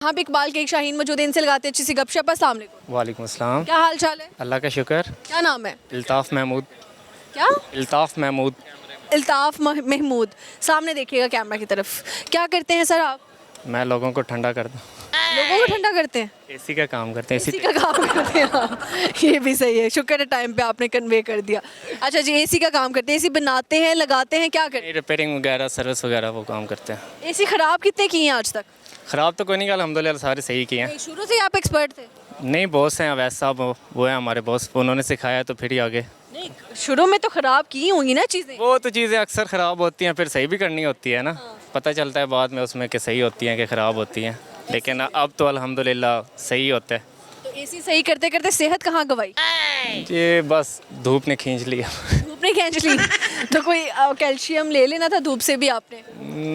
यहाँ पे इकबाल के एक शाहीन मौजूद है, इनसे लगाते हैं अच्छी सी गपशप। अस्सलाम वालेकुम। वालेकुम अस्सलाम। क्या हाल चाल है? अल्लाह का शुक्र। क्या नाम है? इल्ताफ़ महमूद। क्या? इल्ताफ़ महमूद। इल्ताफ़ महमूद। सामने देखिएगा कैमरा की तरफ। क्या करते हैं सर आप? मैं लोगों को ठंडा कर दूँ। लोगों को ठंडा करते हैं? एसी का काम करते हैं। एसी का काम करते हैं। हाँ, ये भी सही है, शुक्र है टाइम पे आपने कन्वे कर दिया। अच्छा जी, एसी का काम करते हैं। एसी बनाते हैं, लगाते हैं, क्या करते रिपेयरिंग वगैरह सर्विस वगैरह वो काम करते हैं। हैं? एसी ख़राब कितने किए हैं आज तक? ख़राब तो कोई नहीं, अल्हम्दुलिल्लाह सारे सही किए हैं। नहीं, शुरू से ही आप एक्सपर्ट थे? नहीं, बॉस हैं अवैस साहब, वो हैं हमारे बॉस, उन्होंने सिखाया तो फिर ही आगे। नहीं, शुरू में तो ख़राब की होंगी ना चीज़ें। वो तो चीज़ें अक्सर ख़राब होती हैं, फिर सही भी करनी होती है ना। पता चलता है बाद में उसमें कि सही होती हैं कि ख़राब होती हैं, लेकिन अब तो अल्हम्दुलिल्लाह सही होता है। तो एसी सही करते करते सेहत कहाँ गवाई? ये बस धूप ने खींच लिया। धूप ने खींच ली? तो कोई कैल्शियम ले लेना था धूप से भी आपने।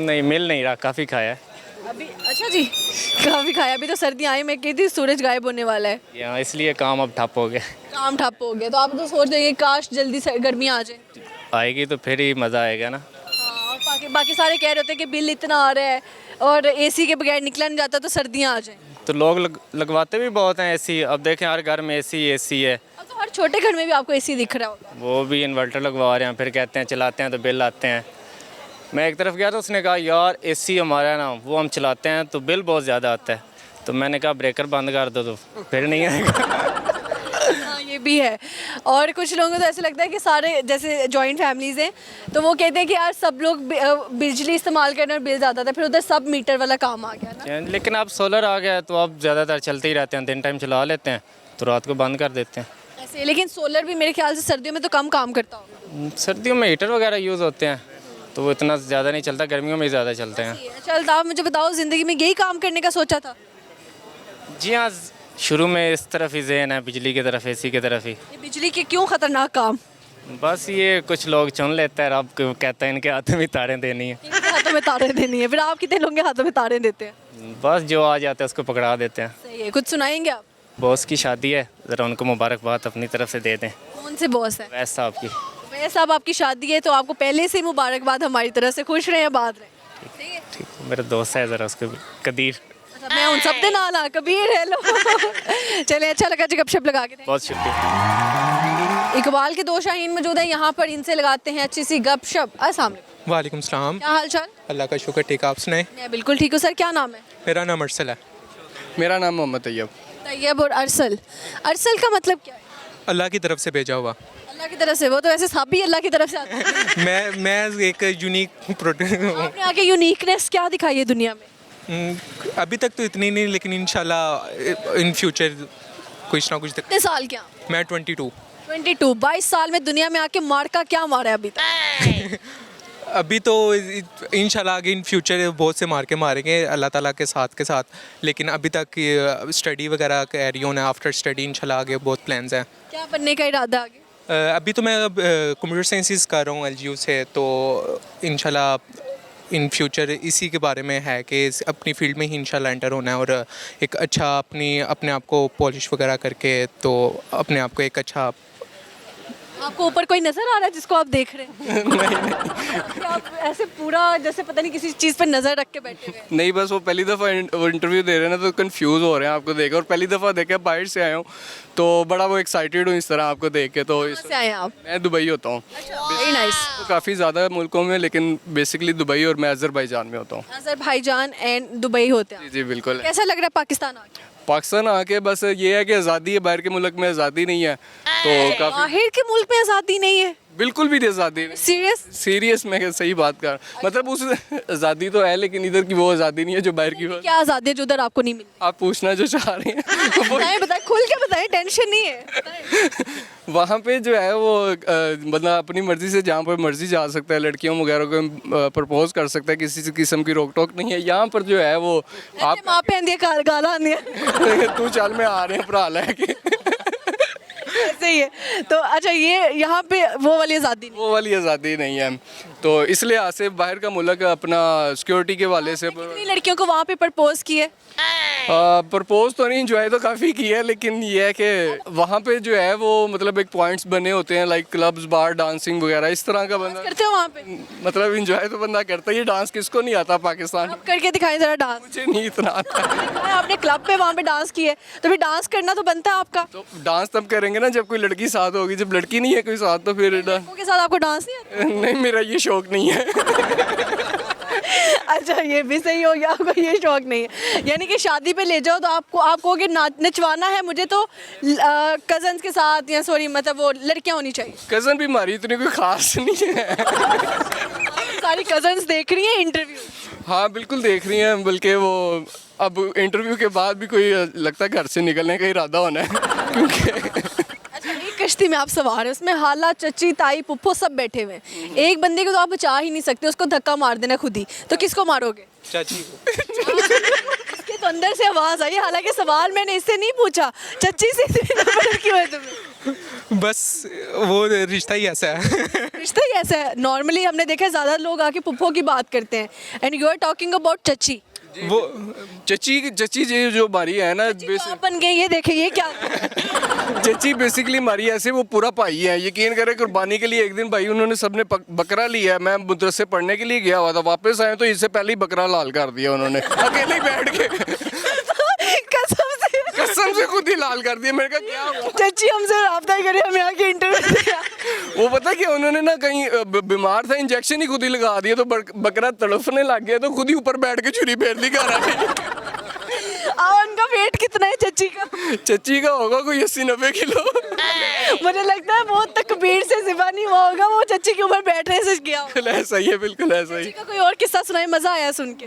नहीं, मिल नहीं रहा, काफ़ी खाया है। अभी अच्छा जी, काफ़ी खाया। अभी तो सर्दियाँ आई, मैं कहती सूरज गायब होने वाला है, यहाँ इसलिए काम अब ठप हो गया। काम ठप हो गया। तो आप तो सोच रहे हैं काश जल्दी से गर्मी आ जाए। आएगी तो फिर ही मज़ा आएगा ना। हाँ, और बाकी बाकी सारे कह रहे होते हैं कि बिल इतना आ रहा है और एसी के बगैर निकला नहीं जाता, तो सर्दियाँ आ जाएं। तो लोग लगवाते भी बहुत हैं एसी। अब देखें हर घर में एसी है। अब तो हर छोटे घर में भी आपको एसी दिख रहा होगा। वो भी इन्वर्टर लगवा रहे हैं, फिर कहते हैं चलाते हैं तो बिल आते हैं। मैं एक तरफ गया तो उसने कहा यार एसी हमारा है ना, वो हम चलाते हैं तो बिल बहुत ज़्यादा आता है। तो मैंने कहा ब्रेकर बंद कर दो तो फिर नहीं आएगा। हाँ, ये भी है। और कुछ लोगों को तो ऐसा लगता है कि सारे जैसे जॉइंट फैमिलीज़ हैं, तो वो कहते हैं कि यार सब लोग बिजली इस्तेमाल करने और बिल ज़्यादा आता है, फिर उधर सब मीटर वाला काम आ गया ना। लेकिन अब सोलर आ गया है तो अब ज़्यादातर चलते ही रहते हैं, दिन टाइम चला लेते हैं तो रात को बंद कर देते हैं। ऐसे लेकिन सोलर भी मेरे ख्याल से सर्दियों में तो कम काम करता होगा। सर्दियों में हीटर वगैरह यूज़ होते हैं तो वो इतना ज़्यादा नहीं चलता, गर्मियों में ही ज़्यादा चलते हैं। चल आप मुझे बताओ, ज़िंदगी में यही काम करने का सोचा था? जी हाँ, शुरू में इस तरफ ही ज़हन है, बिजली की तरफ, एसी की तरफ ही। ये बिजली के क्यों खतरनाक काम? बस ये कुछ लोग चुन लेते हैं, रब को कहता है इनके हाथों में तारें देनी है। इनके हाथों में तारे देनी है, फिर आप कितने लोगों के हाथों में तारे देते हैं? बस जो आ जाता है उसको पकड़ा देते हैं। सही है, कुछ सुनाएंगे आप? बॉस की शादी है, ज़रा उनको मुबारकबाद अपनी तरफ से दे दें। कौन से बॉस है? वैस साहब की। भैया साहब, आपकी शादी है तो आपको पहले से ही मुबारकबाद हमारी तरफ से। खुश रहें, बाद रहें। ठीक है? ठीक, मेरा दोस्त है ज़रा उसको कदीर। अच्छा, मैं उन सब दे नाल हाँ, कबीर है लो। चलिए, अच्छा लगा जी गपशप लगा के। बहुत शुक्रिया। इकबाल के दो शाहीन मौजूद हैं यहाँ पर, इनसे लगाते हैं अच्छी सी गपशप। अस्सलाम वालेकुम। वालेकुम सलाम। क्या हाल चाल? अल्लाह का शुक्र, ठीक, आप सुनाएं? मैं बिल्कुल ठीक हूँ सर। क्या नाम है? मेरा नाम अरसल है। मेरा नाम मोहम्मद तैयब। तैयब और अरसल। अरसल का मतलब क्या है? अल्लाह की तरफ से भेजा हुआ। अल्लाह की तरफ से? वो तो वैसे सब भी अल्लाह की तरफ से आते हैं। मैं एक यूनिक प्रोडक्ट हूँ। आपने आगे यूनिकनेस क्या दिखाई है दुनिया में? अभी तक तो इतनी नहीं, लेकिन इंशाल्लाह इन फ्यूचर कुछ ना कुछ कितने साल क्या? मैं 22। 22। 22 साल में दुनिया में आके मार का क्या मारा है अभी तक? अभी तो इंशाल्लाह आगे इन फ्यूचर बहुत से मार के मारेंगे अल्लाह ताला के साथ। लेकिन अभी तक स्टडी वगैरह कैरी होना है। आफ्टर स्टडी इंशाल्लाह आगे बहुत प्लान्स हैं। क्या बनने का इरादा आगे? अभी तो मैं कंप्यूटर साइंसेस कर रहा हूँ LGU से, तो इंशाल्लाह इन फ्यूचर इसी के बारे में है कि अपनी फील्ड में ही इंशाल्लाह एंटर होना है और एक अच्छा अपने आप को पॉलिश वगैरह करके तो अपने आप को एक अच्छा। आपको ऊपर कोई नजर आ रहा है जिसको आप देख रहे हैं? नहीं। आप ऐसे पूरा जैसे पता नहीं किसी चीज़ पर नजर रख के बैठे हुए हैं। नहीं, बस वो पहली दफ़ा वो इंटरव्यू दे रहे हैं ना, तो कंफ्यूज हो रहे हैं आपको देख के। और पहली दफ़ा देखे, बाहर से आया हूँ तो बड़ा वो एक्साइटेड हूँ इस तरह आपको देख के। तो कहाँ से आए हैं आप? मैं दुबई होता हूँ। Very nice. तो काफ़ी ज़्यादा मुल्कों में, लेकिन बेसिकली दुबई और मैं अज़रबैजान में होता हूँ। अज़रबैजान एंड दुबई होते हैं। जी जी बिल्कुल। कैसा लग रहा है पाकिस्तान आके? पाकिस्तान आके बस ये है कि आज़ादी है, बाहर के मुल्क में आज़ादी नहीं है, तो काफ़ी बाहर के मुल्क में आज़ादी नहीं है? बिल्कुल भी नहीं आज़ादी। सीरियस? सीरियस में सही बात कर, मतलब उस आज़ादी तो है लेकिन इधर की वो आज़ादी नहीं है जो बाहर की। क्या आज़ादी है जो उधर आपको नहीं मिली? आप पूछना जो चाह रहे हैं बताएं बताएं, खुल के बताएं, टेंशन नहीं है। वहाँ पे जो है वो मतलब अपनी मर्ज़ी से जहाँ पर मर्ज़ी जा सकता है, लड़कियों वगैरह को प्रपोज कर सकता है, किसी किस्म की रोक टोक नहीं है। यहाँ पर जो है वो आप माँ पहन दिया गाला आने तू चल में आ रहे हैं भरा लेके। ऐसे ही है। तो अच्छा, ये यहाँ पे वो वाली आज़ादी नहीं? वो वाली आज़ादी नहीं है, तो इसलिए आज से बाहर का मुल्क अपना सिक्योरिटी के वाले से। कितनी लड़कियों को वहाँ पे प्रपोज किए? प्रपोज तो नहीं, इंजॉय तो काफ़ी किया है, लेकिन ये है कि वहाँ पे जो है वो मतलब एक पॉइंट्स बने होते हैं, लाइक क्लब्स, बार, डांसिंग वगैरह, इस तरह का बंदा करते हो वहाँ पे? मतलब इंजॉय तो बंदा करता ही है। डांस किसको नहीं आता पाकिस्तान में? आप करके दिखाएं जरा डांस। मुझे नहीं इतना आता। आपने क्लब पे वहाँ पे डांस किया है, तो फिर डांस करना तो बनता है आपका। तो डांस तब करेंगे ना जब कोई लड़की साथ होगी, जब लड़की नहीं है कोई साथ तो फिर लड़कों के साथ आपको डांस नहीं आता? नहीं, मेरा ये शौक नहीं है। अच्छा, ये भी सही हो गया, आपको ये शौक नहीं है। यानी कि शादी पे ले जाओ तो आप कहोगे नचवाना है मुझे तो कजन्स के साथ, या सॉरी मतलब वो लड़कियां होनी चाहिए। कज़न भी हमारी इतनी कोई खास नहीं है। सारी कजन्स देख रही हैं इंटरव्यू। हाँ बिल्कुल देख रही हैं, बल्कि वो अब इंटरव्यू के बाद भी कोई लगता है घर से निकलने का इरादा होना है क्योंकि अच्छा, एक कश्ती में आप सवार हैं, उसमें हाला, चची, ताई, पुप्पो सब बैठे हुए हैं। एक बंदे को तो आप बचा ही नहीं सकते, उसको धक्का मार देना खुद ही, तो किसको मारोगे? चाची को। इसके तो अंदर से आवाज़ आई, हालांकि सवाल मैंने इससे नहीं पूछा, चच्ची से इतनी नफरत क्यों है तुम्हें? बस वो रिश्ता ही ऐसा है। रिश्ता ही ऐसा है। नॉर्मली हमने देखा है ज़्यादा लोग आके पुप्पो की बात करते हैं, and you are talking about चची। वो चची जी जो हमारी है ना, आप बन गए, ये देखे ये क्या? चची बेसिकली हमारी ऐसे वो पूरा भाई है। यकीन करें, कुर्बानी के लिए एक दिन भाई उन्होंने सबने बकरा लिया है। मैं मदरसे पढ़ने के लिए गया हुआ था, वापस आए तो इससे पहले ही बकरा लाल कर दिया उन्होंने, अकेले ही बैठ के। कसम से खुद ही लाल कर दिया। मैंने कहा क्या हुआ? चची हमसे राब्ता करे, हमें आके इंटरव्यू दिया। वो पता क्या, उन्होंने ना कहीं बीमार था, इंजेक्शन ही खुद ही लगा दिया, तो बकरा तड़फने लग गया, तो खुद ही ऊपर बैठ के छुरी फेर दी घर आके। उनका वेट कितना है चची का? चची का होगा कोई 80-90 किलो। मुझे लगता है बहुत तकबीर से सिवा नहीं हुआ होगा, वो चची के ऊपर बैठने से गया होगा। बिल्कुल ऐसा ही है, बिल्कुल ऐसा ही। चची का कोई और किस्सा सुनाए, मजा आया सुन के।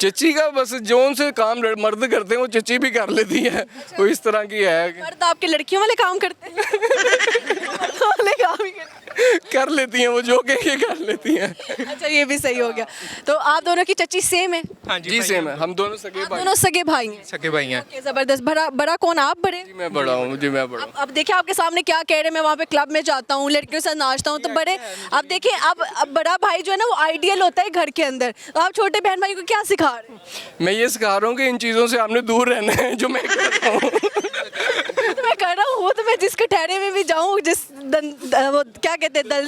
चची का बस जो उनसे काम मर्द करते हैं वो चची भी कर लेती है, वो इस तरह की है। मर्द आपके लड़कियों वाले काम करते हैं? मर्दों वाले काम ही करते हैं। कर लेती हैं वो, जो कहेंगे कर लेती हैं। अच्छा, ये भी सही हो गया। तो आप दोनों की चची सेम है? हाँ जी सेम है, हम दोनों सगे आप भाई। दोनों सगे भाई हैं? सके भाई हैं। ओके, जबरदस्त। बड़ा कौन, आप बड़े? जी मैं बड़ा हूँ, जी मैं बड़ा हूँ। अब देखिए आपके सामने क्या कह रहे हैं, मैं वहाँ पे क्लब में जाता हूँ, लड़कियों के साथ नाचता हूँ, तो बड़े अब देखिए, अब बड़ा भाई जो है ना वो आइडियल होता है घर के अंदर, तो आप छोटे बहन भाई को क्या सिखा रहे हैं? मैं ये सिखा रहा हूँ कि इन चीज़ों से आपने दूर रहना है, जो मैं करता हूँ। तो मैं कर रहा हूँ, वो तो मैं जिस कटहरे में भी जाऊँ, जिस वो क्या कहते हैं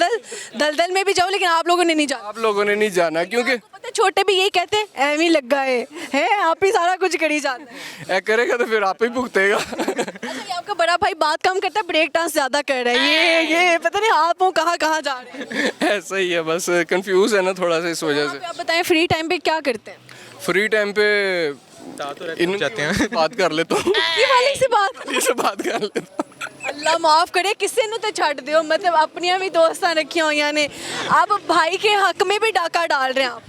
दलदल में भी जाऊँ, लेकिन आप लोगों ने नहीं जाना। आप लोगों ने नहीं जाना क्योंकि पता है, छोटे भी यही कहते हैं, एम ही लग गए हैं, आप ही सारा कुछ करी जाते हैं। ऐ करेगा तो फिर आप ही भुगतेगा। अच्छा, ये आपका बड़ा भाई बात कम करता है, ब्रेक डांस ज्यादा कर रहा है, ये पता नहीं आप वो कहाँ जा रहे हैं। ऐसा ही है, बस कंफ्यूज है ना थोड़ा सा, इस वजह से। आप बताएं, फ्री टाइम पे क्या करते हैं? फ्री टाइम पे इन जाते हैं। बात कर लेता हूँ, ये वाली से बात, से बात कर लेता हूँ। अल्लाह माफ करे, किसी ने तो छड़ दियो, मतलब अपनियां भी दोस्तां रखियां हुई ने, आप भाई के हक में भी डाका डाल रहे हैं आप।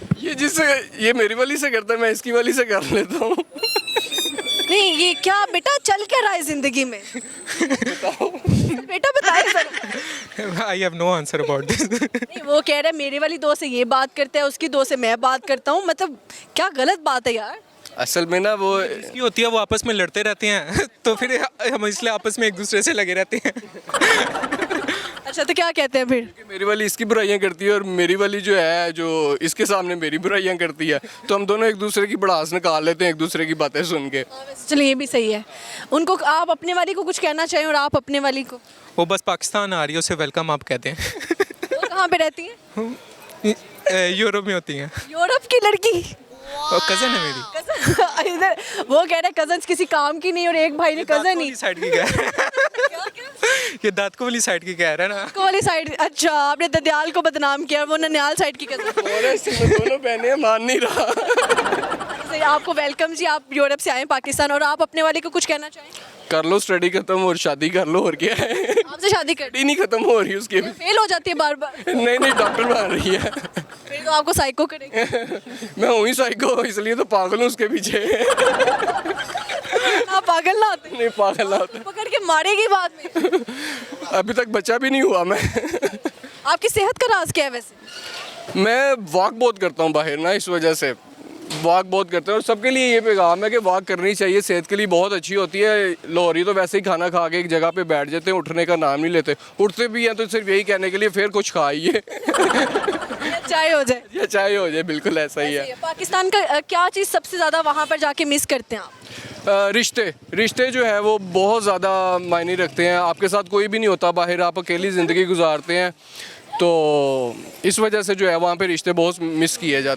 ये मेरी वाली से करता है, मैं इसकी वाली से कर लेता हूँ। नहीं, ये क्या बेटा चल क्या रहा है जिंदगी में? बेटा बताइए जरा। I have no answer about this. नहीं, वो कह रहा है मेरे वाली दोस्त से ये बात करता है, उसकी दोस्त से मैं बात करता हूँ, मतलब क्या गलत बात है यार। असल में ना वो ये होती है, वो आपस में लड़ते रहते हैं, तो फिर हम इसलिए आपस में एक दूसरे से लगे रहते हैं। अच्छा, तो क्या कहते हैं फिर? मेरी वाली इसकी बुराइयां करती है और मेरी वाली जो है जो इसके सामने मेरी बुराइयां करती है, तो हम दोनों एक दूसरे की भड़ास निकाल लेते हैं एक दूसरे की बातें सुन के। चलिए, ये भी सही है। उनको आप अपने वाली को कुछ कहना चाहिए और आप अपने वाली को? वो बस पाकिस्तान आ रही है, उसे वेलकम आप कहते हैं। वो कहाँ पे रहती है? यूरोप में होती हैं। यूरोप की लड़की? और कज़न है मेरी। कजन इधर वो कह रहे कजन किसी काम की नहीं, और एक भाई ने कजन ही। साइड की कह रहा है। ये दादको वाली साइड की कह रहा है ना। को वाली साइड? अच्छा, आपने ददयाल को बदनाम किया, वो ननियाल साइड की कजन। दोनों बहनें मान नहीं रहा। सही, आपको वेलकम जी, आप यूरोप से आए पाकिस्तान, और आप अपने वाले को कुछ कहना चाहें? कर लो स्टडी खत्म और शादी कर लो, और क्या है। आपसे शादी कर स्टडी नहीं खत्म हो रही उसकी भी। फेल हो जाती है बार बार। नहीं डॉक्टर बन रही है। फिर तो आपको साइको करेंगे। मैं हूँ ही साइको, इसलिए तो पागल हूँ उसके पीछे। आप पागल ना होते? नहीं पागल ना होता। पकड़ के मारेगी बाद में। अभी तक बच्चा भी नहीं हुआ मैं। आपकी सेहत का राज क्या है वैसे? मैं वॉक बहुत करता हूँ बाहर ना, इस वजह से वॉक बहुत करते हैं, और सबके लिए ये पैगाम है कि वॉक करनी चाहिए, सेहत के लिए बहुत अच्छी होती है। लाहौरी तो वैसे ही खाना खा के एक जगह पे बैठ जाते हैं, उठने का नाम नहीं लेते। उठते भी हैं तो सिर्फ यही कहने के लिए फिर कुछ खाइए। चाय हो जाए या चाय हो जाए, बिल्कुल ऐसा ही है। पाकिस्तान का क्या चीज़ सबसे ज़्यादा वहाँ पर जाके मिस करते हैं आप? रिश्ते रिश्ते जो है वो बहुत ज़्यादा मायने रखते हैं। आपके साथ कोई भी नहीं होता बाहर, आप अकेली ज़िंदगी गुजारते हैं, तो इस वजह से जो है वहाँ पे रिश्ते बहुत मिस किए जाते हैं।